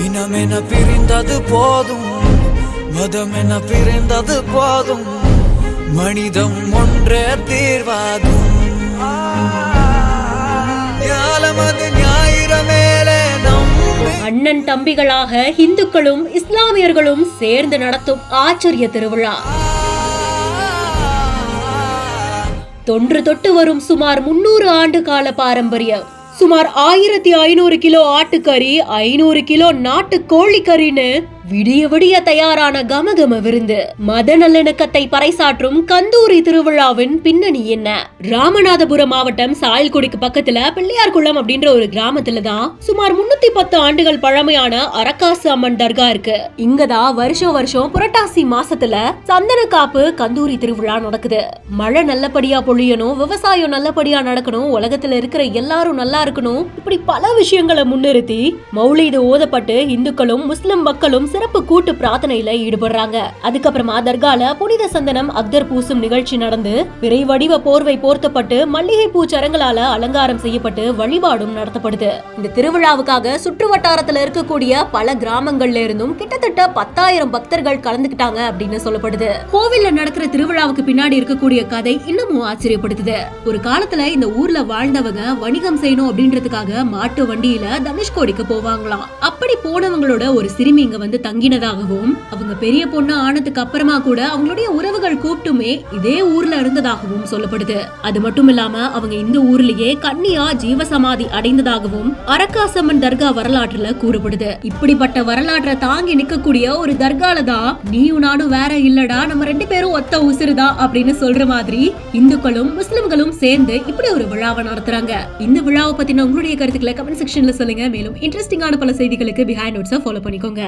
இனமென பிரிந்தது போதும், மதமென பிரிந்தது போதும், மனிதம் ஒன்றே தீர்வாகும். ஞாலமது ஞாயிற மேலே அண்ணன் தம்பிகளாக இந்துக்களும் இஸ்லாமியர்களும் சேர்ந்து நடத்தும் ஆச்சரிய திருவிழா. தொன்று தொட்டு வரும் சுமார் 300 ஆண்டு கால பாரம்பரியம். சுமார் 1500 கிலோ ஆட்டுக்கறி, 500 கிலோ நாட்டு கோழிக்கறின்னு விடிய விடிய தயாரான கமகம விருந்து. மத நல்லிணக்கத்தை பறைசாற்றும் கந்தூரி திருவிழாவின் பின்னணி என்ன? ராமநாதபுரம் மாவட்டம் சாயல்குடிக்கு பக்கத்துல பிள்ளையார்குளம் அப்படின்ற ஒரு கிராமத்துல தான் சுமார் 310 ஆண்டுகள் பழமையான அரக்காசு அம்மன் தர்கா இருக்கு. இங்கதான் வருஷம் புரட்டாசி மாசத்துல சந்தன காப்பு கந்தூரி திருவிழா நடக்குது. மழை நல்லபடியா பொழியணும், விவசாயம் நல்லபடியா நடக்கணும், உலகத்துல இருக்கிற எல்லாரும் நல்லா இருக்கணும், இப்படி பல விஷயங்களை முன்னிறுத்தி மௌலீது ஓதப்பட்டு இந்துக்களும் முஸ்லிம் மக்களும் சிறப்பு கூட்டு பிரார்த்தனையில ஈடுபடுறாங்க. அதுக்கப்புறமா தர்கால புனித சந்தனம் அக்தர் பூசும் நிகழ்ச்சி நடந்து பிறை வடிவ போர்வை போர்த்தப்பட்டு மல்லிகை பூ சரங்களால அலங்காரம் செய்யப்பட்டு வழிபாடும் நடத்தப்படுது. இந்த திருவிழாவுக்காக சுற்று வட்டாரத்துல இருக்கக்கூடிய பல கிராமங்கள்ல இருந்தும் கிட்டத்தட்ட 10,000 பக்தர்கள் கலந்துக்கிட்டாங்க அப்படின்னு சொல்லப்படுது. கோவில்ல நடக்கிற திருவிழாவுக்கு பின்னாடி இருக்கக்கூடிய கதை இன்னமும் ஆச்சரியப்படுத்துது. ஒரு காலத்துல இந்த ஊர்ல வாழ்ந்தவங்க வணிகம் செய்யணும் அப்படின்றதுக்காக மாட்டு வண்டியில தனுஷ்கோடிக்கு போவாங்களாம். அப்படி போனவங்களோட ஒரு சிறுமி இங்க வந்து தங்கினதாகவும், அவங்க பெரிய பொண்ணு ஆனதுக்கு அப்புறமா கூட அவங்களுடைய உறவுகள் கூப்பிட்டுமே இதே ஊர்ல இருந்ததாகவும் சொல்லப்படுது. அது மட்டும் இல்லாம அவங்க இந்த ஊர்லயே கன்னியா ஜீவசமாதி அடைந்ததாகவும் அரக்காசம்மன் தர்கா வரலாற்றுல கூறப்படுது. இப்படிப்பட்ட வரலாற்றை தாங்கி நிக்கக்கூடிய ஒரு தர்கால தான் நீயும் நானும் வேற இல்லடா, நம்ம 2 பேரும் ஒத்த உசிறுதா அப்படின்னு சொல்ற மாதிரி இந்துக்களும் முஸ்லிம்களும் சேர்ந்து இப்படி ஒரு விழாவை நடத்துறாங்க. இந்த விழாவை பத்தின உங்களுடைய கருத்துக்களை கமெண்ட் செக்ஷன்ல சொல்லுங்க. மேலும் இன்ட்ரெஸ்டிங்கான பல செய்திகளுக்கு பிஹைண்ட் நோட்ஸை ஃபாலோ பண்ணிக்கோங்க.